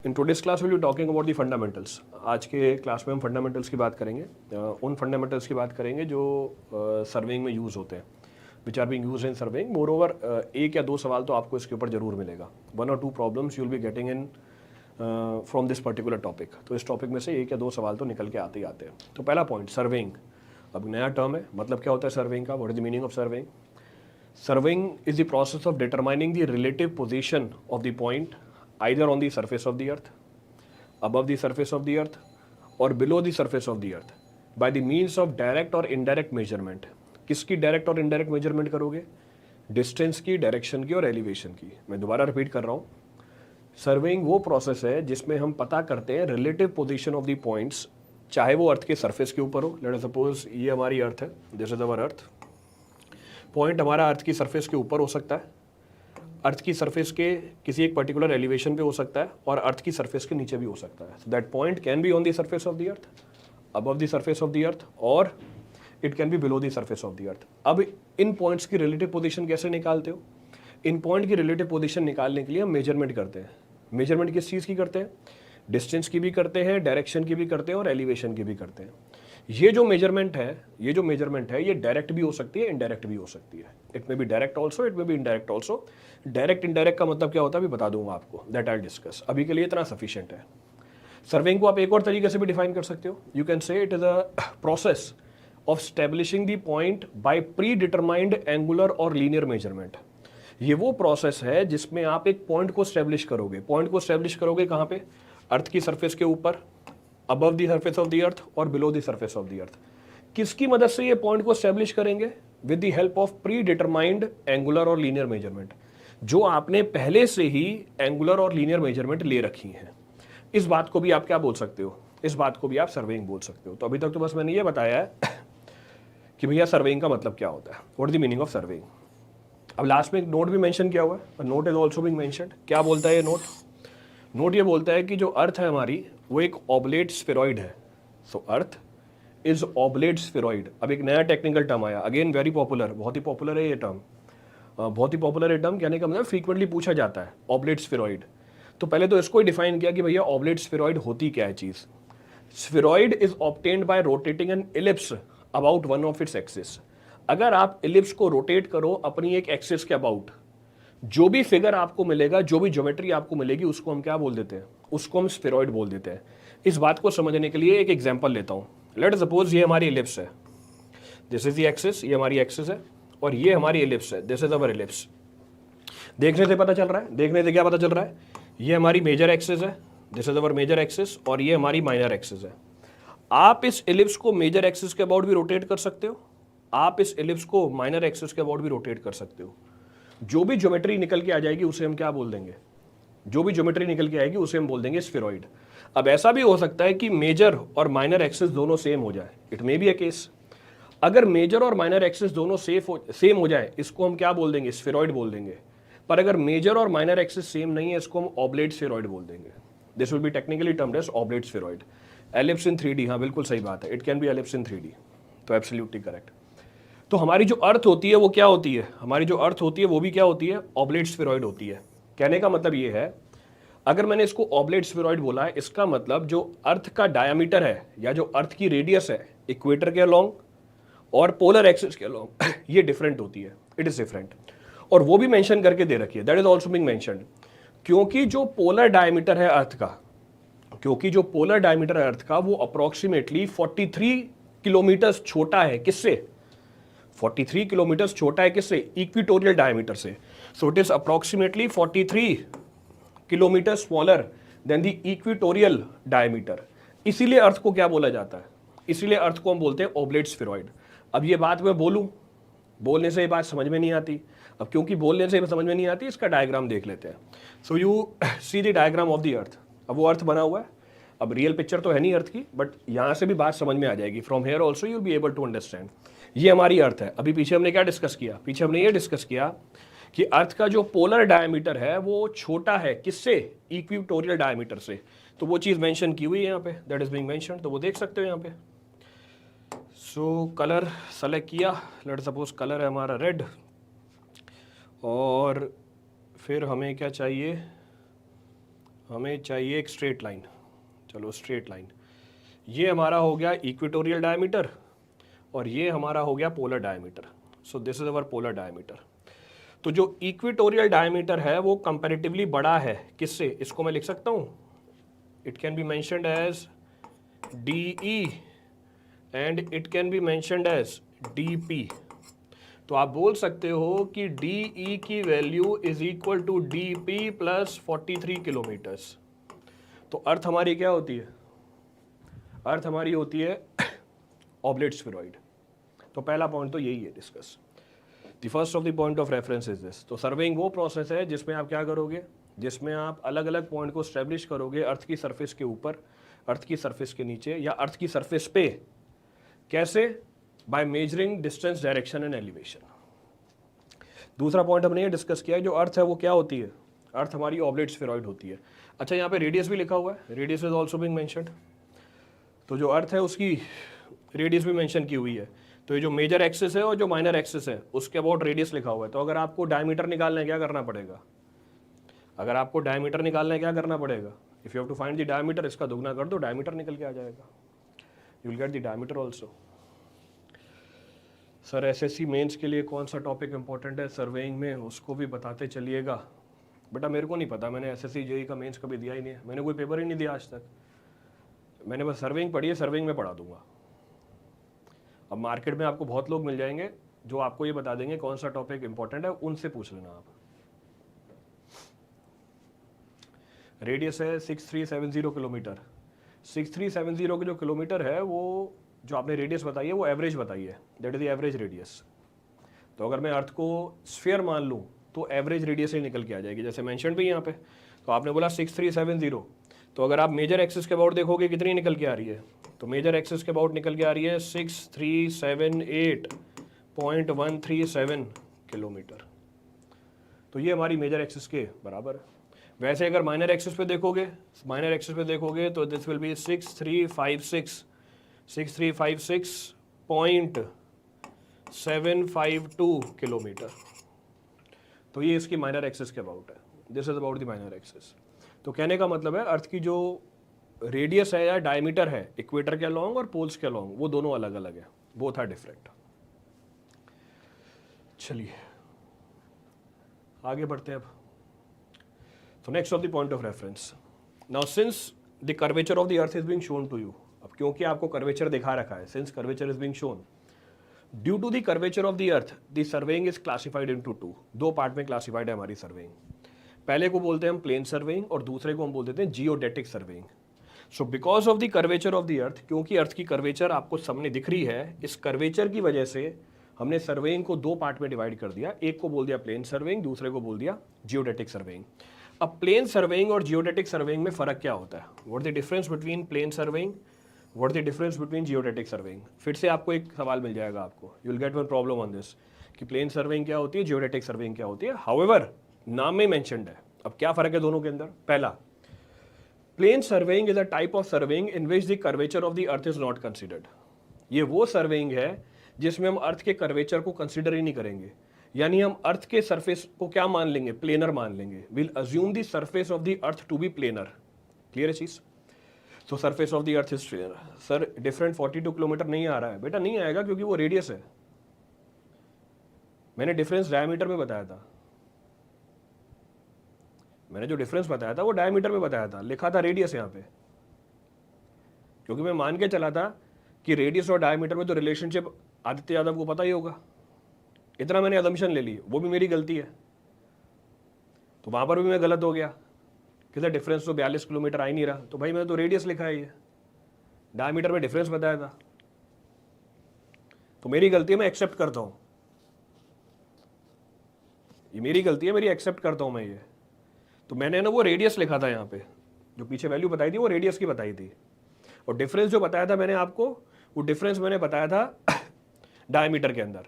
In today's class will be talking about the fundamentals. आज के class में हम फंडामेंटल्स की बात करेंगे, उन फंडामेंटल्स की बात करेंगे जो सर्वेइंग में यूज़ होते हैं, which are being used in surveying. Moreover एक या दो सवाल तो आपको इसके ऊपर जरूर मिलेगा। 1 or 2 problems you will be getting in from this particular topic. तो इस टॉपिक में से एक या दो सवाल तो निकल के आते ही आते हैं। तो पहला पॉइंट, सर्वेइंग। अब नया टर्म है, मतलब क्या होता है सर्वेइंग का? What is the meaning of surveying? Surveying is the process of determining the relative position of the point either on the surface of the earth, above the surface of the earth, or below the surface of the earth by the means of direct or indirect measurement. किसकी direct और indirect measurement करोगे? Distance की, direction की और elevation की। मैं दोबारा repeat कर रहा हूँ, सर्वेइंग वो प्रोसेस है जिसमें हम पता करते हैं relative position of the points, चाहे वो अर्थ के सरफेस के ऊपर हो। लेट अस सपोज ये हमारी अर्थ है, this is our earth. Point हमारा अर्थ की सरफेस के ऊपर हो सकता है, अर्थ की सरफेस के किसी एक पर्टिकुलर एलिवेशन पे हो सकता है, और अर्थ की सरफेस के नीचे भी हो सकता है। So that point can be on the surface of the earth, above the surface of the earth, और it can be below the surface of the earth. अब इन पॉइंट्स की रिलेटिव पोजीशन कैसे निकालते हो? इन पॉइंट की रिलेटिव पोजीशन निकालने के लिए हम मेजरमेंट करते हैं। मेजरमेंट किस चीज़ की करते हैं? डिस्टेंस की भी करते हैं, डायरेक्शन की भी करते हैं, और एलिवेशन की भी करते हैं। ये जो मेजरमेंट है ये डायरेक्ट भी हो सकती है, इनडायरेक्ट भी हो सकती है। It may be direct also, it may be indirect also. Direct indirect का मतलब क्या होता है अभी बता दूंगा आपको, दैट आई डिस्कस। अभी के लिए इतना सफिशिएंट है। सर्वेइंग को आप एक और तरीके से भी डिफाइन कर सकते हो। You can say it is a process of establishing the point by pre determined angular और लीनियर मेजरमेंट। ये वो प्रोसेस है जिसमें आप एक पॉइंट को स्टैब्लिश करोगे। पॉइंट को स्टैब्लिश करोगे कहाँ पे? अर्थ की सरफेस के ऊपर, above the surface of the earth और below the surface of the earth. किसकी मदद से ये पॉइंट को स्टैब्लिश करेंगे? With the help of pre determined angular और लीनियर मेजरमेंट, जो आपने पहले से ही एंगुलर और लीनियर मेजरमेंट ले रखी हैं। इस बात को भी आप क्या बोल सकते हो? इस बात को भी आप सर्वेइंग बोल सकते हो। तो अभी तक तो बस मैंने ये बताया है कि भैया सर्वेइंग का मतलब क्या होता है, what is the meaning of surveying. अब लास्ट में एक नोट भी मेंशन किया हुआ है, note is also being mentioned. क्या बोलता है ये नोट? नोट ये बोलता है कि जो अर्थ है हमारी वो एक ऑब्लेट स्फेरॉइड है। सो अर्थ इज ऑब्लेट स्फेरॉइड। अब एक नया टेक्निकल टर्म आया, अगेन वेरी पॉपुलर, बहुत ही पॉपुलर है ये टर्म। बहुत ही पॉपुलर है टर्म, कहने का मतलब फ्रीक्वेंटली पूछा जाता है, ऑब्लेट स्फेरॉइड। तो पहले तो इसको ही डिफाइन किया कि भैया ऑब्लेट स्फेरॉइड होती क्या है चीज। Spheroid is obtained by rotating N ellipse about one of its axis. अगर आप इलिप्स को रोटेट करो अपनी एक एक्सिस के अबाउट, जो भी फिगर आपको मिलेगा, जो भी ज्योमेट्री आपको मिलेगी, उसको हम क्या बोल देते हैं? उसको हम स्फेरॉइड बोल देते हैं। इस बात को समझने के लिए एक एग्जांपल लेता हूं। लेट सपोज ये हमारी इलिप्स है, दिस इज द एक्सिस, ये हमारी एक्सिस है, और ये हमारी इलिप्स है, दिस इज अवर इलिप्स। देखने से पता चल रहा है, देखने से क्या पता चल रहा है? ये हमारी मेजर एक्सिस है, this is our major axis, और ये हमारी माइनर एक्सिस है। आप इस इलिप्स को मेजर एक्सिस के अबाउट भी रोटेट कर सकते हो, आप इस इलिप्स को माइनर एक्सिस के अबाउट भी रोटेट कर सकते हो। जो भी ज्योमेट्री निकल के आ जाएगी उसे हम क्या बोल देंगे? जो भी ज्योमेट्री निकल के आएगी उसे हम बोल देंगे स्फेरॉइड। अब ऐसा भी हो सकता है कि मेजर और माइनर एक्सिस दोनों सेम हो जाए, it may be a case. अगर मेजर और माइनर एक्सिस दोनों सेम हो जाए, इसको हम क्या बोल देंगे? स्फेरॉइड बोल देंगे। पर अगर मेजर और माइनर एक्सिस सेम नहीं है, इसको हम ऑब्लेट स्फेरॉइड बोल देंगे। This will be technically termed as oblate spheroid. Ellipse in 3D, हाँ बिल्कुल सही बात है, it can be ellipse in 3D। तो एब्सोल्युटली करेक्ट। तो हमारी जो अर्थ होती है वो क्या होती है? हमारी जो अर्थ होती है वो भी क्या होती है? ऑब्लेट स्फेरॉइड होती है। कहने का मतलब ये है, अगर मैंने इसको ऑब्लेट स्फेरॉइड बोला है, इसका मतलब जो अर्थ का डायामीटर है या जो अर्थ की रेडियस है इक्वेटर के अलोंग और पोलर एक्सिस के अलोंग ये डिफरेंट होती है, इट इज डिफरेंट। और वो भी मेंशन करके दे रखी है, that is also being mentioned. क्योंकि जो पोलर डायमीटर है अर्थ का, क्योंकि जो पोलर डायमीटर है अर्थ का वो अप्रोक्सीमेटली 43 किलोमीटर छोटा है। किससे? 43 किलोमीटर छोटा है किससे? इक्वेटोरियल डायमीटर से। So it is approximately 43 kilometre smaller than the equatorial diameter. इसीलिए अर्थ को क्या बोला जाता है? इसीलिए अर्थ को हम बोलते हैं ऑब्लेट स्फेरॉइड। अब ये बात मैं बोलूं, बोलने से ये बात समझ में नहीं आती। अब क्योंकि बोलने से समझ में नहीं आती, इसका डायग्राम देख लेते हैं। So you see the diagram of the earth. अब वो अर्थ बना हुआ है, अब रियल पिक्चर तो है नहीं अर्थ की, बट यहां से भी बात समझ में आ जाएगी। From here also you will be able to understand. ये हमारी अर्थ है। अभी पीछे हमने क्या डिस्कस किया? पीछे हमने ये डिस्कस किया कि अर्थ का जो पोलर डायमीटर है वो छोटा है किससे? इक्वेटोरियल डायमीटर से। तो वो चीज़ मेंशन की हुई है यहाँ पे, दैट इज बीइंग मेंशन्ड, तो वो देख सकते हो यहाँ पे। सो कलर सेलेक्ट किया, लेट सपोज कलर है हमारा रेड, और फिर हमें क्या चाहिए? हमें चाहिए एक स्ट्रेट लाइन। चलो स्ट्रेट लाइन, ये हमारा हो गया इक्वेटोरियल डायमीटर और ये हमारा हो गया polar diameter. So this is our polar diameter. तो जो इक्वेटोरियल डायमीटर है वो कंपैरेटिवली बड़ा है किससे, इसको मैं लिख सकता हूँ, it can be mentioned as DE and it can be mentioned as DP। तो आप बोल सकते हो कि DE की value is equal to DP plus 43 kilometres. तो अर्थ हमारी क्या होती है, अर्थ हमारी होती है ऑब्लेट स्फेरॉइड। तो पहला पॉइंट तो यही है discuss. The first of the point of reference is this. तो सर्वेइंग वो प्रोसेस है जिसमें आप क्या करोगे, जिसमें आप अलग अलग पॉइंट को स्टैब्लिश करोगे अर्थ की सरफेस के ऊपर, अर्थ की सरफेस के नीचे या अर्थ की सरफेस पे। कैसे? By measuring distance, direction and elevation. दूसरा पॉइंट हमने ये डिस्कस किया है, जो अर्थ है वो क्या होती है, अर्थ हमारी ऑब्लेट स्फेरॉइड होती है। अच्छा, यहाँ पे रेडियस भी लिखा हुआ है, radius is also being mentioned. तो जो अर्थ है उसकी रेडियस भी मेंशन की हुई है। तो ये जो मेजर एक्सिस है और जो माइनर एक्सिस है उसके अबाउट रेडियस लिखा हुआ है। तो अगर आपको डायमीटर निकालना है क्या करना पड़ेगा, अगर आपको डायमीटर निकालना है क्या करना पड़ेगा, if you have to find the diameter, इसका दुगना कर दो, डायमीटर निकल के आ जाएगा, you will get the diameter also. Sir SSC mains के लिए कौन सा टॉपिक इंपॉर्टेंट है सर्वेइंग में, उसको भी बताते चलिएगा। बेटा मेरे को नहीं पता, मैंने एसएससी जेई का मेंस कभी दिया ही नहीं है, मैंने कोई पेपर ही नहीं दिया आज तक। मैंने बस सर्वेइंग पढ़ी है, सर्वेइंग में पढ़ा दूंगा। अब मार्केट में आपको बहुत लोग मिल जाएंगे जो आपको ये बता देंगे कौन सा टॉपिक इंपॉर्टेंट है, उनसे पूछ लेना आप। रेडियस है 6370 किलोमीटर। 6370 के जो किलोमीटर है वो जो आपने रेडियस बताई है वो एवरेज बताई है, that is the average radius. तो अगर मैं अर्थ को स्फीयर मान लूँ तो एवरेज रेडियस ही निकल के आ जाएगी, जैसे मेंशन भी यहाँ पे। तो आपने बोला 6370, तो अगर आप मेजर एक्सिस के अबाउट देखोगे कितनी निकल के आ रही है, तो मेजर एक्सिस के अबाउट निकल के आ रही है 6378.137 किलोमीटर। तो ये हमारी मेजर एक्सिस के बराबर है। वैसे अगर माइनर एक्सिस पे देखोगे, माइनर एक्सिस पे देखोगे तो दिस विल बी 6356.752 किलोमीटर। तो ये इसकी माइनर एक्सिस के अबाउट है, this is about the minor axis. तो कहने का मतलब है अर्थ की जो रेडियस है या डायमीटर है इक्वेटर के अलॉन्ग और पोल्स के अलॉन्ग, वो दोनों अलग अलग है, बोथ आर डिफरेंट। चलिए आगे बढ़ते हैं अब। तो next of the point of reference, now since the curvature of the earth is being shown to you, अब क्योंकि आपको कर्वेचर दिखा रखा है, since curvature is being shown, due to the curvature of the earth the surveying is classified into two. दो part में classified है हमारी सर्वेइंग। पहले को बोलते हैं हम प्लेन सर्वेइंग और दूसरे को हम बोल देते हैं geodetic surveying. So because of the curvature of the अर्थ, क्योंकि अर्थ की कर्वेचर आपको सामने दिख रही है, इस कर्वेचर की वजह से हमने सर्वेइंग को दो पार्ट में डिवाइड कर दिया। एक को बोल दिया प्लेन सर्वेइंग, दूसरे को बोल दिया जियोडेटिक सर्वेइंग। अब प्लेन सर्वेइंग और जियोडेटिक सर्वेइंग में फर्क क्या होता है, what the difference between plane surveying, what the difference between geodetic surveying. फिर से आपको एक सवाल मिल जाएगा, आपको you will get one problem on this कि प्लेन सर्वेइंग क्या होती है, जियोडेटिक सर्वेइंग क्या होती है। हाउएवर नाम में मेंशन्ड है। अब क्या फर्क है दोनों के अंदर, पहला, plane surveying is a type of surveying in which the curvature of the earth is not considered. ये वो सर्वेइंग है जिसमें हम अर्थ के कर्वेचर को कंसिडर ही नहीं करेंगे, यानी हम अर्थ के सरफेस को क्या मान लेंगे, प्लेनर मान लेंगे। Will assume the surface of the earth to be planar. Clear है चीज। तो surface of the earth is planar. Sir different 42 kilometre नहीं आ रहा है, बेटा नहीं आएगा क्योंकि वो रेडियस है। मैंने डिफरेंस डायमीटर में बताया था, मैंने जो डिफरेंस बताया था वो डायमीटर में बताया था, लिखा था रेडियस यहाँ पे, क्योंकि मैं मान के चला था कि रेडियस और डायमीटर में तो रिलेशनशिप आदित्य यादव को पता ही होगा। इतना मैंने अजम्पशन ले ली, वो भी मेरी गलती है। तो वहां पर भी मैं गलत हो गया कि सर डिफरेंस तो 42 किलोमीटर आ ही नहीं रहा। तो भाई मैंने तो रेडियस लिखा है, ये डायमीटर में डिफरेंस बताया था, तो मेरी गलती है, मैं एक्सेप्ट करता हूं, ये मेरी गलती है, मेरी एक्सेप्ट करता हूं मैं ये। तो मैंने ना वो रेडियस लिखा था यहाँ पे, जो पीछे वैल्यू बताई थी वो रेडियस की बताई थी, और डिफरेंस जो बताया था मैंने आपको, वो डिफरेंस मैंने बताया था डायमीटर के अंदर,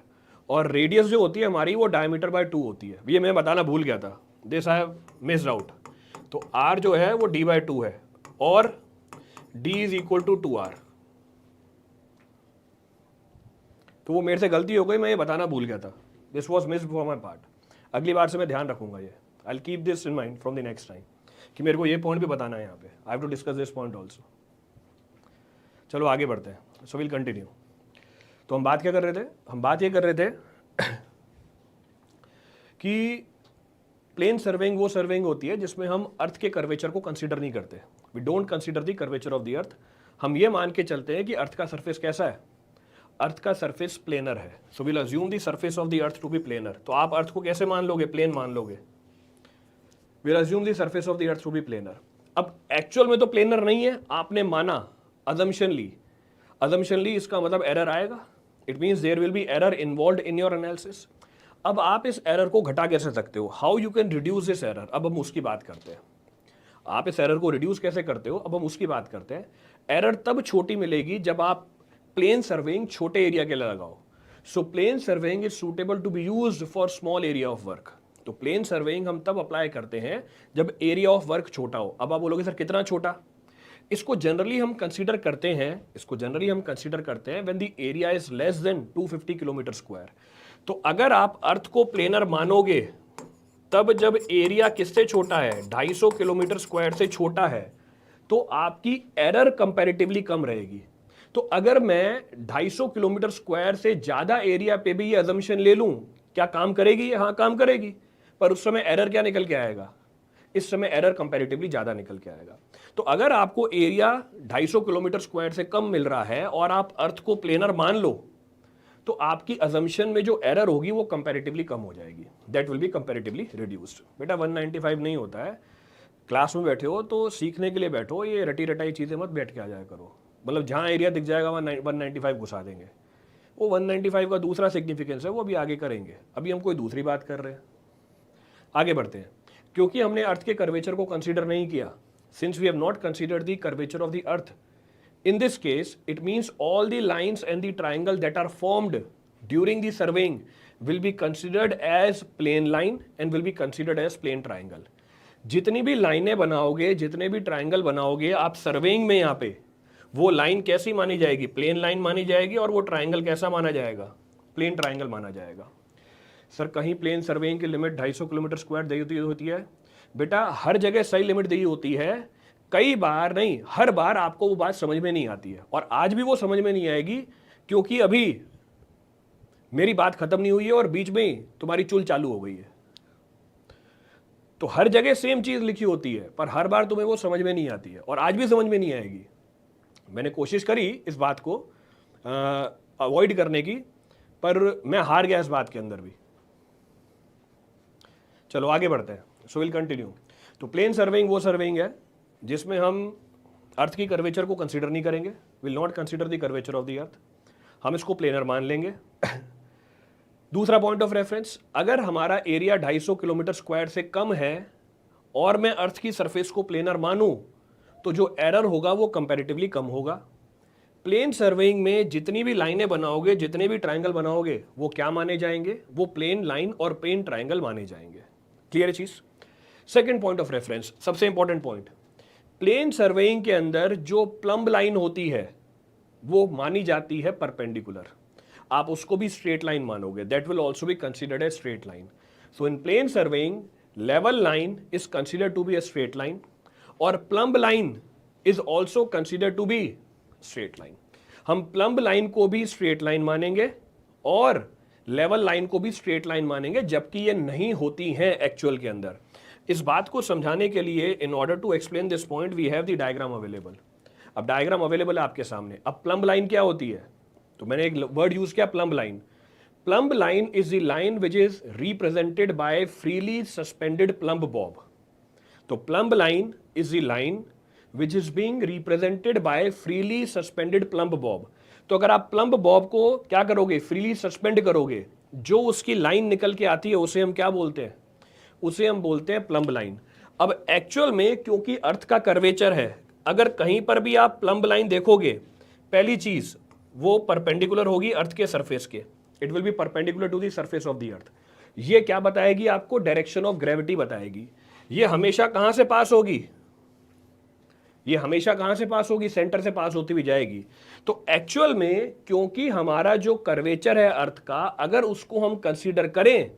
और रेडियस जो होती है हमारी वो डायमीटर बाय 2 होती है। ये मैं बताना भूल गया था, this I have missed out. तो r जो है वो d/2 है और d is equal to 2r। तो वो मेरे से गलती हो गई, मैं ये बताना भूल गया था, this was missed for my part. अगली बार से मैं ध्यान रखूंगा ये, I will keep this in mind from the next time कि मेरे को ये पॉइंट भी बताना है यहाँ पे, I have to discuss this point also. चलो आगे बढ़ते हैं, सो विल कंटिन्यू। तो हम बात क्या कर रहे थे, हम बात ये कर रहे थे कि प्लेन सर्वेइंग वो सर्वेइंग होती है जिसमें हम अर्थ के कर्वेचर को कंसीडर नहीं करते, we don't consider the curvature of the earth. हम ये मान के चलते हैं कि अर्थ का सरफेस कैसा है, अर्थ का सरफेस प्लेनर है, so will assume the surface of the earth to be planar. तो आप अर्थ को कैसे मान लोगे, प्लेन मान लोगे, will assume the surface of the earth to be planar. अब एक्चुअल में तो प्लेनर नहीं है, आपने माना, अजम्पशनली, अजम्पशनली इसका मतलब एरर आएगा, it means there will be error involved in your analysis. अब आप इस एरर को घटा कैसे सकते हो, how you can reduce this error, अब हम उसकी बात करते हैं। आप इस एरर को रिड्यूस कैसे करते हो, अब हम उसकी बात करते हैं। एरर तब छोटी मिलेगी जब आप प्लेन सर्वेइंग छोटे एरिया के लिए लगाओ। So plane surveying is suitable to be used for small area of work. तो प्लेन सर्वेइंग हम तब अप्लाई करते हैं जब एरिया ऑफ वर्क छोटा हो। अब आप बोलोगे सर कितना छोटा, इसको जनरली हम कंसीडर करते हैं, इसको जनरली हम कंसीडर करते हैं when the area is less than 250 kilometre square. तो अगर आप अर्थ को प्लेनर मानोगे तब जब एरिया किससे छोटा है, 250 किलोमीटर स्क्वायर से छोटा है, तो आपकी एरर कंपैरेटिवली कम रहेगी। तो अगर मैं 250 किलोमीटर स्क्वायर से ज्यादा एरिया पे भी ये अजम्पशन ले लूं, क्या काम करेगी ये, हाँ काम करेगी, पर उस समय एरर क्या निकल के आएगा, इस समय एरर कंपैरेटिवली ज्यादा निकल के आएगा। तो अगर आपको एरिया 250 किलोमीटर स्क्वायर से कम मिल रहा है और आप अर्थ को प्लेनर मान लो, तो आपकी अजम्पशन में जो एरर होगी वो कंपैरेटिवली कम हो जाएगी, that will be comparatively reduced. बेटा 195 नहीं होता है, क्लास में बैठे हो तो सीखने के लिए बैठो, ये रटी रटाई चीज़ें मत बैठ के आ जाया करो। मतलब जहाँ एरिया दिख जाएगा वहाँ 195 घुसा देंगे, वो 195 का दूसरा सिग्निफिकेंस है, वो अभी आगे करेंगे, अभी हम कोई दूसरी बात कर रहे हैं। आगे बढ़ते हैं। क्योंकि हमने अर्थ के कर्वेचर को कंसीडर नहीं किया, since we have not considered the curvature of the earth, in this case it means all the lines and the triangle that are formed during the surveying will be considered as plane line and will be considered as plane triangle। जितनी भी लाइनें बनाओगे, जितने भी triangle बनाओगे आप surveying में, यहाँ पे वो लाइन कैसी मानी जाएगी, प्लेन लाइन मानी जाएगी, और वो ट्राइंगल कैसा माना जाएगा, प्लेन ट्राइंगल माना जाएगा। सर कहीं प्लेन सर्वेइंग की लिमिट 250 किलोमीटर स्क्वायर दी होती है, बेटा हर जगह सही लिमिट दी होती है, कई बार नहीं, हर बार आपको वो बात समझ में नहीं आती है, और आज भी वो समझ में नहीं आएगी क्योंकि अभी मेरी बात खत्म नहीं हुई है और बीच में तुम्हारी चुल चालू हो गई है। तो हर जगह सेम चीज लिखी होती है पर हर बार तुम्हें वो समझ में नहीं आती है, और आज भी समझ में नहीं आएगी। मैंने कोशिश करी इस बात को अवॉइड करने की, पर मैं हार गया इस बात के अंदर भी। चलो आगे बढ़ते हैं, सो विल कंटिन्यू। तो प्लेन सर्वेइंग वो सर्वेइंग है जिसमें हम अर्थ की कर्वेचर को कंसीडर नहीं करेंगे, will not consider the curvature of the earth, हम इसको प्लेनर मान लेंगे। दूसरा पॉइंट ऑफ रेफरेंस, अगर हमारा एरिया 250 किलोमीटर स्क्वायर से कम है और मैं अर्थ की सरफेस को प्लेनर मानूं, तो जो एरर होगा वो कंपैरेटिवली कम होगा। प्लेन सर्वेइंग में जितनी भी लाइनें बनाओगे, जितने भी ट्राइंगल बनाओगे, वो क्या माने जाएंगे, वो प्लेन लाइन और प्लेन ट्राइंगल माने जाएंगे। क्लियर चीज। सेकेंड पॉइंट ऑफ रेफरेंस, सबसे इंपॉर्टेंट पॉइंट, प्लेन सर्वेइंग के अंदर जो प्लम्ब लाइन होती है वो मानी जाती है परपेंडिकुलर, आप उसको भी स्ट्रेट लाइन मानोगे, that will also be considered as straight line. So in plane surveying level line is considered to be a straight line और plumb line is also considered to be straight line. हम plumb line को भी straight line मानेंगे और level line को भी straight line मानेंगे, जबकि ये नहीं होती हैं एक्चुअल के अंदर। इस बात को समझाने के लिए, in order to explain this point, we have the diagram available. अब डायग्राम अवेलेबल है आपके सामने। अब प्लम्ब लाइन क्या होती है, तो मैंने एक वर्ड यूज किया, plumb line. Plumb line is the line which is represented by freely suspended plumb bob. तो plumb line is the line which is being represented by freely suspended plumb bob. तो अगर आप plumb Bob को क्या करोगे, freely suspend करोगे, जो उसकी लाइन निकल के आती है उसे हम क्या बोलते हैं, उसे हम बोलते हैं प्लम्ब लाइन। अब एक्चुअल में क्योंकि अर्थ का कर्वेचर है, अगर कहीं पर भी आप प्लम्ब लाइन देखोगे, पहली चीज वो परपेंडिकुलर होगी अर्थ के सरफेस के, it will be perpendicular to the surface of the earth. ये क्या बताएगी आपको, डायरेक्शन ऑफ ग्रेविटी बताएगी। ये हमेशा कहां से पास होगी, ये हमेशा कहां से पास होगी, सेंटर से पास होती हुई जाएगी। तो एक्चुअल में क्योंकि हमारा जो कर्वेचर है अर्थ का, अगर उसको हम कंसीडर करें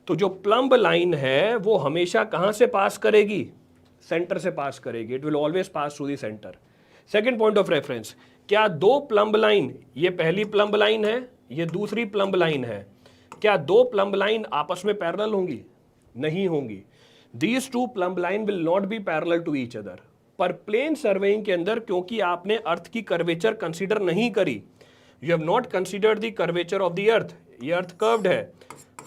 तो जो प्लम्ब लाइन है वो हमेशा कहां से पास करेगी, सेंटर से पास करेगी, it will always pass through the centre. Second point of reference, क्या दो प्लम्ब लाइन, ये पहली प्लम्ब लाइन है, ये दूसरी प्लम्ब लाइन है, क्या दो प्लम्ब लाइन आपस में पैरेलल होंगी? नहीं होंगी। These two plumb line will not be parallel to each other. पर प्लेन सर्वेइंग के अंदर क्योंकि आपने अर्थ की कर्वेचर कंसीडर नहीं करी, you have not considered the curvature of the earth, ये अर्थ कर्व्ड है,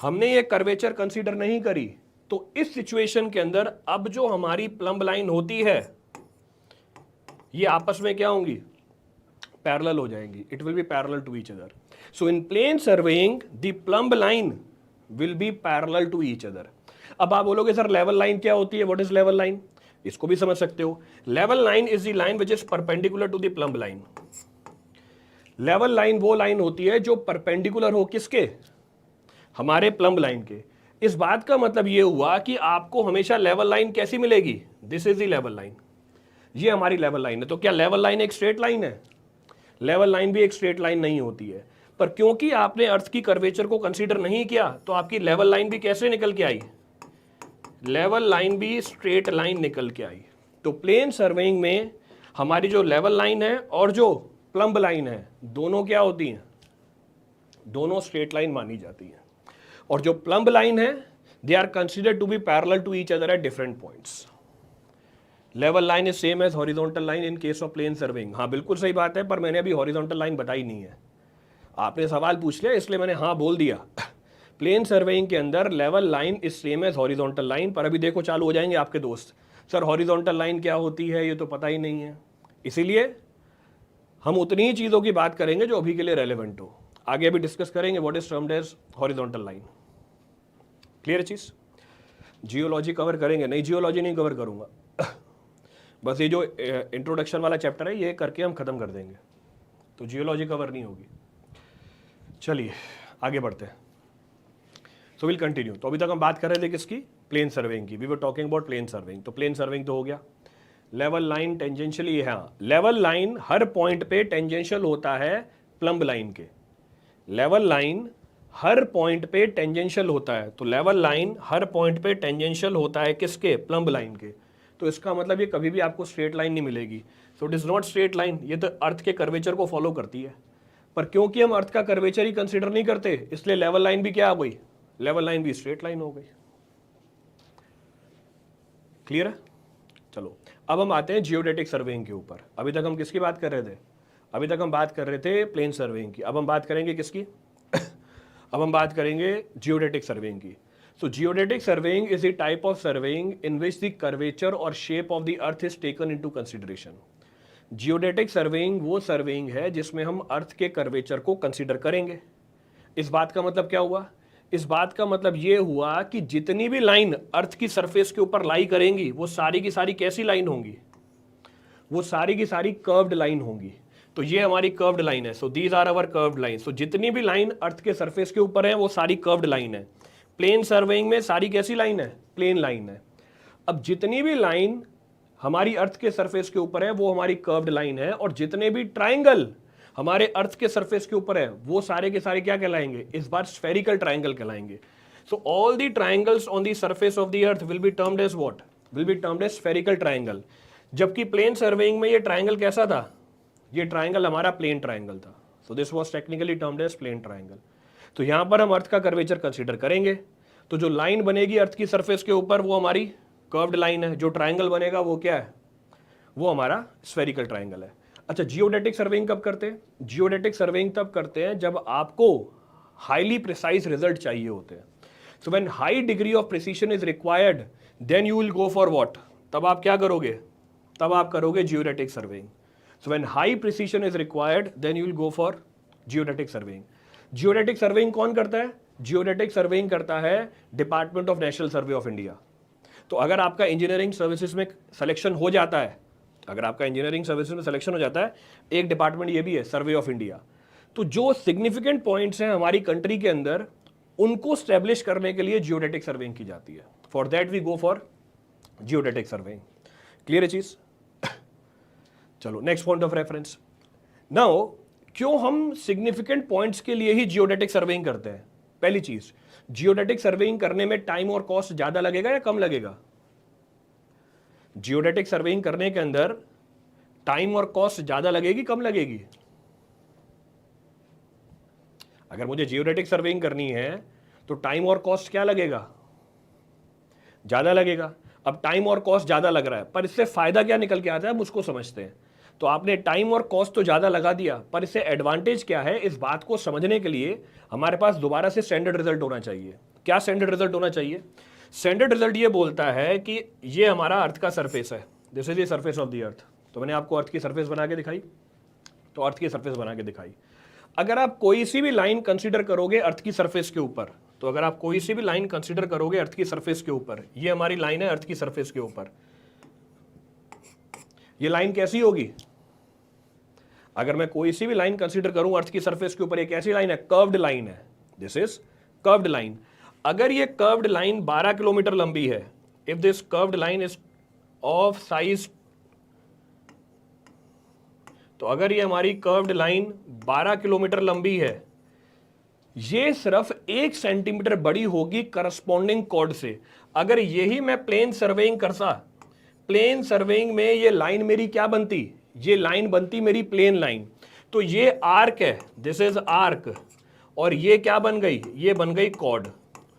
हमने ये कर्वेचर कंसीडर नहीं करी, तो इस सिचुएशन के अंदर अब जो हमारी प्लम्ब लाइन होती है ये आपस में क्या होंगी? पैरेलल हो जाएंगी, it will be parallel to each other. So in plane surveying the plumb line will be parallel to each other. अब आप बोलोगे सर लेवल लाइन क्या होती है, व्हाट इज लेवल लाइन? इसको भी समझ सकते हो। Level line is the line which is perpendicular to the plumb line. Level line वो लाइन होती है जो परपेंडिकुलर हो किसके? हमारे प्लम्ब लाइन के। इस बात का मतलब ये हुआ कि आपको हमेशा लेवल लाइन कैसी मिलेगी? This is the level line, ये हमारी लेवल लाइन है। तो क्या लेवल लाइन एक स्ट्रेट लाइन है? लेवल लाइन भी एक स्ट्रेट लाइन नहीं होती है, पर क्योंकि आपने अर्थ की कर्वेचर को कंसीडर नहीं किया तो आपकी लेवल लाइन भी कैसे निकल के आई? लेवल लाइन भी स्ट्रेट लाइन निकल के आई। तो प्लेन सर्वेइंग में हमारी जो लेवल लाइन है और जो प्लम्ब लाइन है दोनों क्या होती हैं? दोनों स्ट्रेट लाइन मानी जाती हैं। और जो प्लम्ब लाइन है they are considered to be parallel to each other at different points. Level line is same as horizontal line in case of plane surveying. हाँ बिल्कुल सही बात है, पर मैंने अभी हॉरिजॉन्टल लाइन बताई नहीं है। आपने सवाल पूछ लिया इसलिए मैंने हाँ बोल दिया। प्लेन सर्वेइंग के अंदर level line is same as horizontal line. पर अभी देखो चालू हो जाएंगे आपके दोस्त, सर हॉरिजॉन्टल लाइन क्या होती है ये तो पता ही नहीं है। इसीलिए हम उतनी ही चीज़ों की बात करेंगे जो अभी के लिए रेलेवेंट हो। आगे अभी डिस्कस करेंगे what is termed as horizontal line. Clear चीज? जियोलॉजी कवर करेंगे? नहीं, जियोलॉजी नहीं कवर करूंगा। बस ये जो इंट्रोडक्शन वाला चैप्टर है ये करके हम खत्म कर देंगे, तो जियोलॉजी कवर नहीं होगी। चलिए आगे बढ़ते हैं। So will continue. तो अभी तक हम बात कर रहे थे किसकी? प्लेन सर्वेइंग की। We were talking about plane surveying. तो प्लेन सर्वेइंग तो हो गया। लेवल लाइन टेंजेंशियली, हाँ लेवल लाइन हर पॉइंट पे टेंजेंशियल होता है प्लम्ब लाइन के। लेवल लाइन हर पॉइंट पे टेंजेंशियल होता है, तो लेवल लाइन हर पॉइंट पे टेंजेंशियल होता है किसके? प्लम्ब लाइन के। तो इसका मतलब ये कभी भी आपको स्ट्रेट लाइन नहीं मिलेगी। So it is not straight line, ये तो अर्थ के कर्वेचर को फॉलो करती है। पर क्योंकि हम अर्थ का कर्वेचर ही कंसीडर नहीं करते इसलिए लेवल लाइन भी क्या हो गई? लेवल लाइन भी स्ट्रेट लाइन हो गई। क्लियर है? चलो अब हम आते हैं जियोडेटिक सर्वेइंग के ऊपर। अभी तक हम किसकी बात कर रहे थे? अभी तक हम बात कर रहे थे प्लेन सर्वेइंग की। अब हम बात करेंगे किसकी? अब हम बात करेंगे जियोडेटिक सर्वेइंग की। So geodetic surveying is a type of surveying in which the curvature or shape of the earth is taken into consideration. Geodetic surveying वो surveying है जिसमें हम अर्थ के कर्वेचर को कंसीडर करेंगे। इस बात का मतलब क्या हुआ? इस बात का मतलब ये हुआ कि जितनी भी लाइन अर्थ की सरफेस के ऊपर लाई करेंगी वो सारी की सारी कैसी लाइन होंगी? वो सारी की सारी कर्व्ड लाइन होंगी। तो ये हमारी कर्व्ड लाइन है। So these are our curved line. So जितनी भी लाइन अर्थ के सरफेस के ऊपर है वो सारी कर्व्ड लाइन है। प्लेन सर्वेइंग में सारी कैसी लाइन है? प्लेन लाइन है। अब जितनी भी लाइन हमारी अर्थ के सरफेस के ऊपर है वो हमारी कर्व्ड लाइन है, और जितने भी ट्राइंगल हमारे अर्थ के सरफेस के ऊपर है वो सारे के सारे क्या कहलाएंगे? इस बार स्फेरिकल ट्राइंगल कहलाएंगे। So all the triangles on the surface of the earth will be termed as what? Will be termed as spherical triangle. जबकि प्लेन सर्वेइंग में ये ट्राइंगल कैसा था? ये ट्राइंगल हमारा प्लेन ट्राइंगल था। So this was technically termed as plane triangle. तो यहां पर हम अर्थ का कर्वेचर कंसीडर करेंगे, तो जो लाइन बनेगी अर्थ की सरफेस के ऊपर वो हमारी कर्व्ड लाइन है। जो ट्राइंगल बनेगा वो क्या है? वो हमारा स्फेरिकल ट्राइंगल है। अच्छा, जियोडेटिक सर्वेइंग कब करते हैं? जियोडेटिक सर्वेइंग तब करते हैं जब आपको हाईली प्रिसाइज रिजल्ट चाहिए होते हैं। So when high degree of precision is required then you will go for what? तब आप क्या करोगे? तब आप करोगे geodetic surveying. So when high precision is required then you will go for geodetic surveying. Geodetic surveying कौन करता है? जियोडेटिक सर्वेइंग करता है department of national survey of India. तो अगर आपका इंजीनियरिंग सर्विसेज में सिलेक्शन हो जाता है, अगर आपका इंजीनियरिंग सर्विसेज में सिलेक्शन हो जाता है, एक डिपार्टमेंट ये भी है सर्वे ऑफ इंडिया। तो जो सिग्निफिकेंट पॉइंट्स हैं हमारी कंट्री के अंदर उनको स्टैब्लिश करने के लिए जियोडेटिक सर्वेइंग की जाती है। For that we go for geodetic surveying. Clear है चीज? चलो next point of reference. Now क्यों हम सिग्निफिकेंट पॉइंट्स के लिए ही जियोडेटिक सर्वेइंग करते हैं? पहली चीज, जियोडेटिक सर्वेइंग करने में टाइम और कॉस्ट ज्यादा लगेगा या कम लगेगा? जियोडेटिक सर्वेइंग करने के अंदर टाइम और कॉस्ट ज्यादा लगेगी कम लगेगी? अगर मुझे जियोडेटिक सर्वेइंग करनी है तो टाइम और कॉस्ट क्या लगेगा? ज्यादा लगेगा। अब टाइम और कॉस्ट ज्यादा लग रहा है, पर इससे फायदा क्या निकल के आता है, हम उसको समझते हैं। तो आपने टाइम और कॉस्ट तो ज्यादा लगा दिया, पर इससे एडवांटेज क्या है, इस बात को समझने के लिए हमारे पास दोबारा से स्टैंडर्ड रिजल्ट होना चाहिए। क्या स्टैंडर्ड रिजल्ट होना चाहिए? स्टैंडर्ड रिजल्ट ये बोलता है कि ये हमारा अर्थ का सरफेस है, this is the surface of the अर्थ। तो मैंने आपको अर्थ की सरफेस बना के दिखाई, तो अर्थ की सरफेस बना के दिखाई। अगर आप कोई सी भी लाइन कंसीडर करोगे अर्थ की सरफेस के ऊपर, तो अगर आप कोई सी भी लाइन कंसीडर करोगे अर्थ की सरफेस के ऊपर, ये हमारी लाइन है अर्थ की सरफेस के ऊपर, ये लाइन कैसी होगी? अगर मैं कोई सी भी लाइन कंसीडर करूं अर्थ की सरफेस के ऊपर, एक ऐसी लाइन है, कर्व्ड लाइन है, दिस इज कर्व्ड लाइन। अगर ये कर्व्ड लाइन 12 किलोमीटर लंबी है, if this curved line is of size, तो अगर ये हमारी कर्व्ड लाइन 12 किलोमीटर लंबी है, ये सिर्फ 1 सेंटीमीटर बड़ी होगी करस्पॉन्डिंग कॉर्ड से। अगर यही मैं प्लेन सर्वेइंग करता, प्लेन सर्वेइंग में ये लाइन मेरी क्या बनती? ये लाइन बनती मेरी प्लेन लाइन। तो ये आर्क है, दिस इज आर्क, और ये क्या बन गई? ये बन गई chord.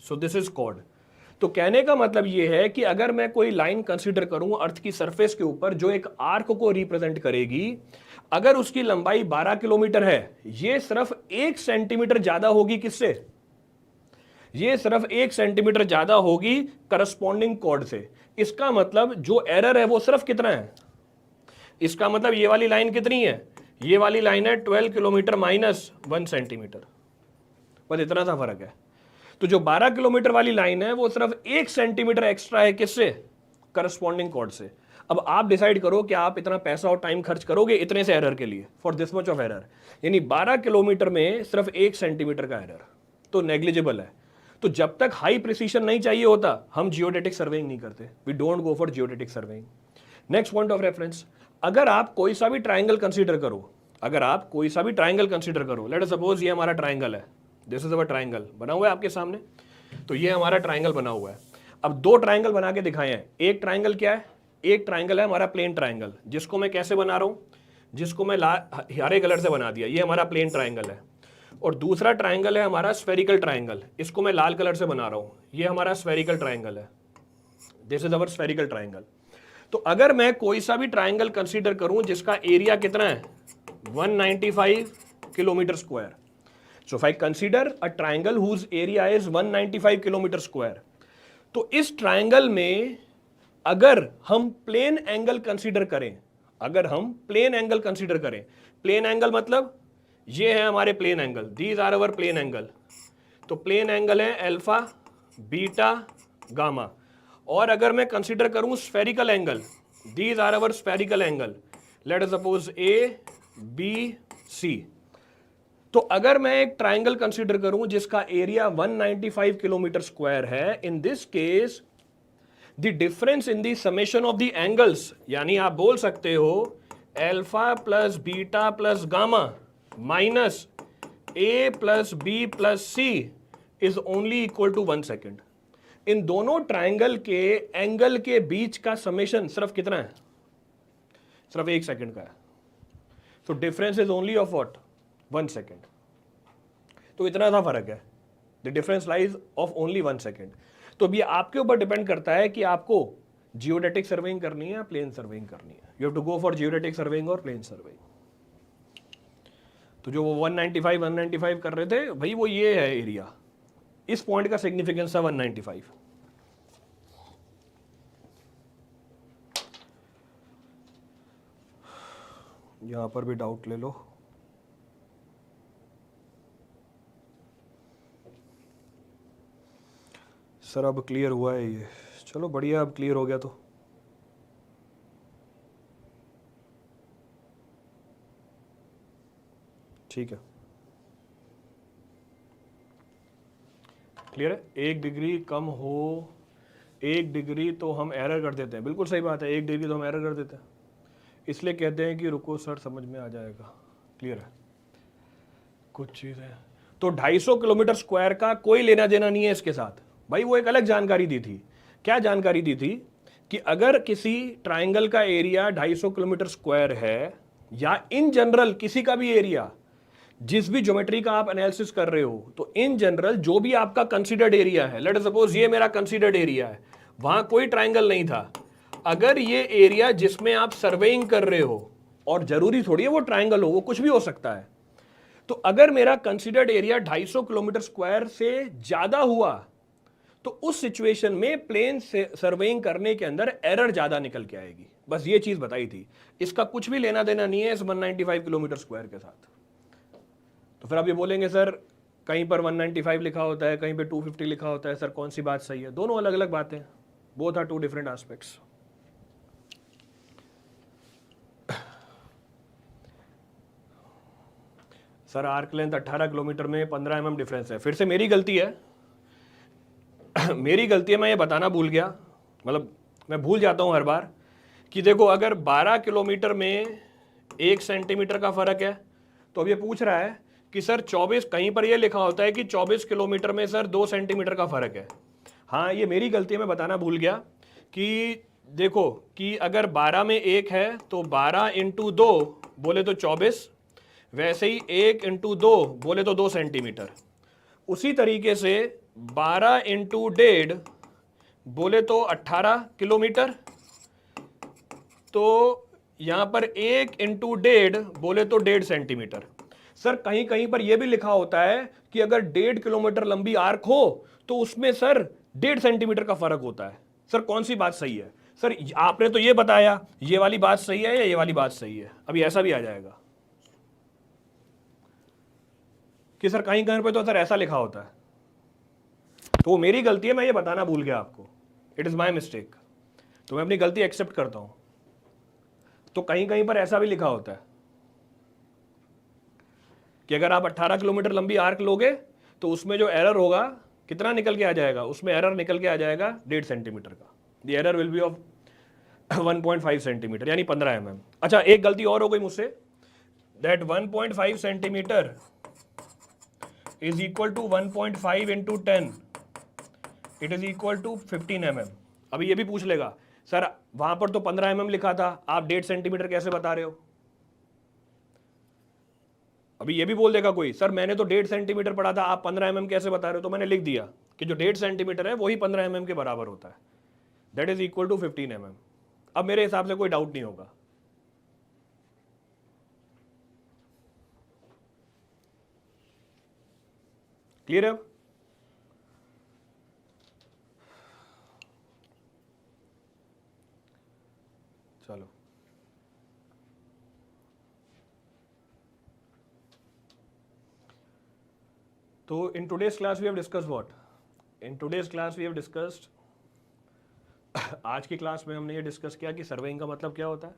So this is chord. तो कहने का मतलब ये है कि अगर मैं कोई लाइन कंसीडर करूं अर्थ की सरफेस के ऊपर जो एक आर्क को रिप्रेजेंट करेगी, अगर उसकी लंबाई 12 किलोमीटर है, ये सिर्फ 1 सेंटीमीटर ज्यादा होगी किससे? ये सिर्फ 1 सेंटीमीटर ज्यादा होगी करस्पॉन्डिंग कॉर्ड से। इसका मतलब जो एरर है वो सिर्फ कितना है? इसका मतलब ये वाली लाइन कितनी है? ये वाली लाइन है 12 किलोमीटर माइनस 1 सेंटीमीटर, बस इतना सा फर्क है। तो जो 12 किलोमीटर वाली लाइन है वो सिर्फ 1 सेंटीमीटर एक्स्ट्रा है किससे? करस्पॉन्डिंग कॉर्ड से। अब आप डिसाइड करो कि आप इतना पैसा और टाइम खर्च करोगे इतने से एरर के लिए, for this much of error. यानी 12 किलोमीटर में सिर्फ 1 सेंटीमीटर का एरर, तो नेग्लिजिबल है। तो जब तक हाई प्रिसीशन नहीं चाहिए होता, हम जियोडेटिक सर्वेइंग नहीं करते, we don't go for geodetic surveying. Next point of reference, अगर आप कोई सा भी ट्राइंगल कंसीडर करो, अगर आप कोई सा भी ट्राइंगल कंसीडर करो, लेट अस सपोज ये हमारा ट्राइंगल है, दिस इज अवर ट्राइंगल बना हुआ है आपके सामने, तो ये हमारा ट्राइंगल बना हुआ है। अब 2 ट्राइंगल बना के दिखाए हैं। एक ट्राइंगल क्या है? एक ट्राइंगल है हमारा प्लेन ट्राइंगल, जिसको मैं कैसे बना रहा हूं? जिसको मैं हरे कलर से बना दिया, ये हमारा प्लेन ट्राइंगल है। और दूसरा ट्राइंगल है हमारा स्फेरिकल ट्राइंगल, इसको मैं लाल कलर से बना रहा हूं, ये हमारा स्फेरिकल ट्राइंगल है, this is our spherical triangle. तो अगर मैं कोई सा भी ट्राइंगल कंसीडर करूं जिसका एरिया कितना है? 195 kilometre square. So if I consider a triangle whose area is 195 kilometre square, तो इस ट्राइंगल में अगर हम प्लेन एंगल कंसीडर करें, अगर हम प्लेन एंगल कंसीडर करें, प्लेन एंगल मतलब ये है हमारे plane angle, these are our plane angle. तो प्लेन एंगल है अल्फा, बीटा, गामा। और अगर मैं कंसीडर करूं spherical angle, these are our spherical angle, let us suppose A, B, C. तो अगर मैं एक ट्राइंगल कंसीडर करूं जिसका एरिया 195 किलोमीटर स्क्वायर है, in this case the difference in the summation of the angles, यानी आप बोल सकते हो alpha plus beta plus gamma minus A plus B plus C is only equal to 1 second. इन दोनों ट्राइंगल के angle के बीच का समेशन सिर्फ कितना है? सिर्फ 1 सेकेंड का है। तो difference is only of what? 1 second. तो इतना सा फर्क है, the difference lies of only 1 second. तो अब ये आपके ऊपर डिपेंड करता है कि आपको जियोडेटिक सर्वेइंग करनी है या प्लेन सर्वेइंग करनी है। You have to go for geodetic surveying और प्लेन सर्वेइंग। तो जो वो 195 कर रहे थे भाई, वो ये है एरिया, इस पॉइंट का सिग्निफिकेंस था 195। यहां पर भी डाउट ले लो। सर अब क्लियर हुआ है ये, चलो बढ़िया, अब क्लियर हो गया तो ठीक है। क्लियर है? 1 डिग्री कम हो, 1 डिग्री तो हम एरर कर देते हैं, बिल्कुल सही बात है, 1 डिग्री तो हम एरर कर देते हैं, इसलिए कहते हैं कि रुको सर समझ में आ जाएगा। क्लियर है? कुछ चीज़ है तो 250 किलोमीटर स्क्वायर का कोई लेना देना नहीं है इसके साथ। भाई वो एक अलग जानकारी दी थी। क्या जानकारी दी थी कि अगर किसी ट्राइंगल का एरिया 250 किलोमीटर स्क्वायर है, या इन जनरल किसी का भी एरिया, जिस भी ज्योमेट्री का आप एनालिसिस कर रहे हो, तो इन जनरल जो भी आपका कंसीडर्ड एरिया है, लेट सपोज ये मेरा कंसीडर्ड एरिया है, वहां कोई ट्राइंगल नहीं था, अगर ये एरिया जिसमें आप सर्वेइंग कर रहे हो, और जरूरी थोड़ी है वो ट्राइंगल हो, वो कुछ भी हो सकता है, तो अगर मेरा कंसीडर्ड एरिया 250 किलोमीटर स्क्वायर से ज्यादा हुआ, तो उस सिचुएशन में प्लेन सर्वेइंग करने के अंदर एरर ज्यादा निकल के आएगी। बस ये चीज बताई थी, इसका कुछ भी लेना देना नहीं है इस 195 किलोमीटर स्क्वायर के साथ। तो फिर आप ये बोलेंगे सर कहीं पर 195 लिखा होता है, कहीं पे 250 लिखा होता है, सर कौन सी बात सही है? दोनों अलग अलग बातें, both are two different aspects. Sir arc length 18 kilometre में 15 mm डिफरेंस है। फिर से मेरी गलती है मेरी गलती है, मैं ये बताना भूल गया, मतलब मैं भूल जाता हूं हर बार कि देखो अगर 12 किलोमीटर में 1 सेंटीमीटर का फर्क है, तो अब ये पूछ रहा है कि सर 24, कहीं पर ये लिखा होता है कि 24 किलोमीटर में सर 2 सेंटीमीटर का फर्क है। हाँ ये मेरी गलती है, मैं बताना भूल गया कि देखो कि अगर 12 में 1 है तो 12 इंटू 2 बोले तो 24, वैसे ही 1 इंटू 2 बोले तो 2 सेंटीमीटर। उसी तरीके से 12 इंटू 1.5 बोले तो 18 किलोमीटर, तो यहां पर 1 इंटू 1.5 बोले तो 1.5 सेंटीमीटर। सर कहीं कहीं पर यह भी लिखा होता है कि अगर 1.5 किलोमीटर लंबी आर्क हो तो उसमें सर 1.5 सेंटीमीटर का फर्क होता है। सर कौन सी बात सही है? सर आपने तो ये बताया, ये वाली बात सही है या ये वाली बात सही है? अभी ऐसा भी आ जाएगा कि सर कहीं कहीं पर तो सर ऐसा लिखा होता है, तो वो मेरी गलती है, मैं ये बताना भूल गया आपको, इट इज माई मिस्टेक, तो मैं अपनी गलती एक्सेप्ट करता हूं। तो कहीं कहीं पर ऐसा भी लिखा होता है कि अगर आप 18 किलोमीटर लंबी आर्क लोगे तो उसमें जो एरर होगा कितना निकल के आ जाएगा, उसमें एरर निकल के आ जाएगा 1.5 सेंटीमीटर का। The error will be of 1.5 centimetre यानी 15 mm। अच्छा एक गलती और हो गई मुझसे, that 1.5 centimetre is equal to 1.5 into 10, it is equal to 15 mm। अभी ये भी पूछ लेगा सर वहां पर तो 15 mm लिखा था, आप 1.5 सेंटीमीटर कैसे बता रहे हो? अभी ये भी बोल देगा कोई सर मैंने तो 1.5 सेंटीमीटर पढ़ा था, आप 15 mm कैसे बता रहे हो? तो मैंने लिख दिया कि जो 1.5 सेंटीमीटर है वही 15 mm के बराबर होता है, that is equal to 15 mm। अब मेरे हिसाब से कोई डाउट नहीं होगा। क्लियर है? चलो तो in today's class we have discussed what? In today's class we have discussed आज की क्लास में हमने ये डिस्कस किया कि सर्वेइंग का मतलब क्या होता है,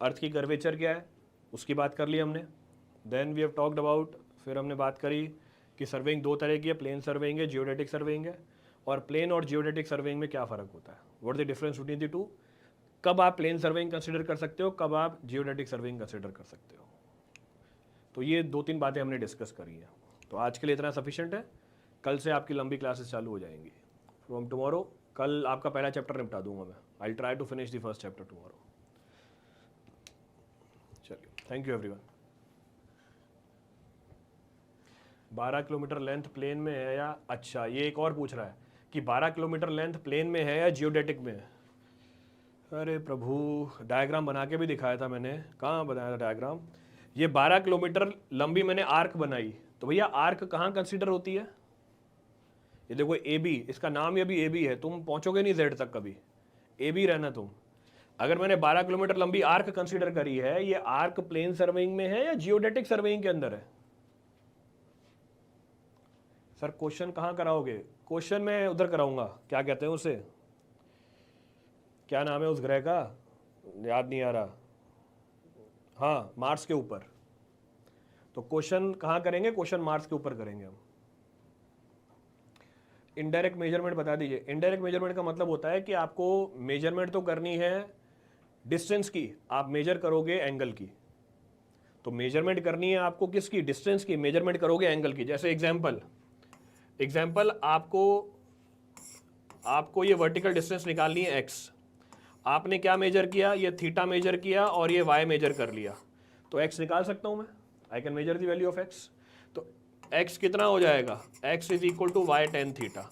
अर्थ की कर्वेचर क्या है उसकी बात कर ली हमने। Then we have talked about, फिर हमने बात करी कि सर्वेइंग दो तरह की है, प्लेन सर्वेइंग है, जियोडेटिक सर्वेइंग है, और प्लेन और जियोडेटिक सर्वेइंग में क्या फ़र्क होता है, what the difference between the two, कब आप प्लेन सर्वेइंग कंसिडर कर सकते हो, कब आप जियोडेटिक सर्वेइंग कंसिडर कर सकते हो। तो ये 2-3 बातें हमने डिस्कस करी हैं। तो आज के लिए इतना सफिशिएंट है, कल से आपकी लंबी क्लासेस चालू हो जाएंगी फ्रॉम टुमारो। कल आपका पहला चैप्टर निपटा दूंगा मैं, I will try to finish the first chapter tomorrow. चलिए thank you everyone. 12 kilometre length plane में है या, अच्छा ये एक और पूछ रहा है कि 12 किलोमीटर लेंथ प्लेन में है या जियोडेटिक में है। अरे प्रभु डायग्राम बना के भी दिखाया था मैंने, कहाँ बनाया था डायग्राम? ये 12 किलोमीटर लंबी मैंने आर्क बनाई, तो भैया आर्क कहाँ कंसीडर होती है? ये देखो ए बी, इसका नाम ये भी ए बी है, तुम पहुंचोगे नहीं जेड तक कभी, ए बी रहना तुम। अगर मैंने 12 किलोमीटर लंबी आर्क कंसीडर करी है, ये आर्क प्लेन सर्वेइंग में है या जियोडेटिक सर्वेइंग के अंदर है? सर क्वेश्चन कहाँ कराओगे? क्वेश्चन मैं उधर कराऊंगा, क्या कहते हैं उसे, क्या नाम है उस ग्रह का, याद नहीं आ रहा, हाँ मार्स के ऊपर। तो क्वेश्चन कहाँ करेंगे? क्वेश्चन मार्स के ऊपर करेंगे हम। इनडायरेक्ट मेजरमेंट बता दीजिए। इनडायरेक्ट मेजरमेंट का मतलब होता है कि आपको मेजरमेंट तो करनी है डिस्टेंस की, आप मेजर करोगे एंगल की। तो मेजरमेंट करनी है आपको किसकी? डिस्टेंस की, मेजरमेंट करोगे एंगल की। जैसे एग्जाम्पल आपको ये वर्टिकल डिस्टेंस निकालनी है x, आपने क्या मेजर किया, ये थीटा मेजर किया और ये वाई मेजर कर लिया, तो एक्स निकाल सकता हूं मैं, I can measure the value of x. तो एक्स कितना हो जाएगा, x is equal to y tan theta.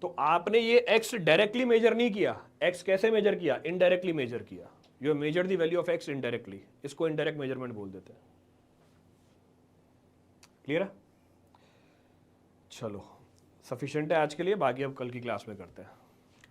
तो आपने ये एक्स डायरेक्टली मेजर नहीं किया, एक्स कैसे मेजर किया, इनडायरेक्टली मेजर किया। You have measured the value of x indirectly, इसको इनडायरेक्ट मेजरमेंट बोल देते हैं। क्लियर है? चलो सफिशिएंट है आज के लिए, बाकी अब कल की क्लास में करते हैं।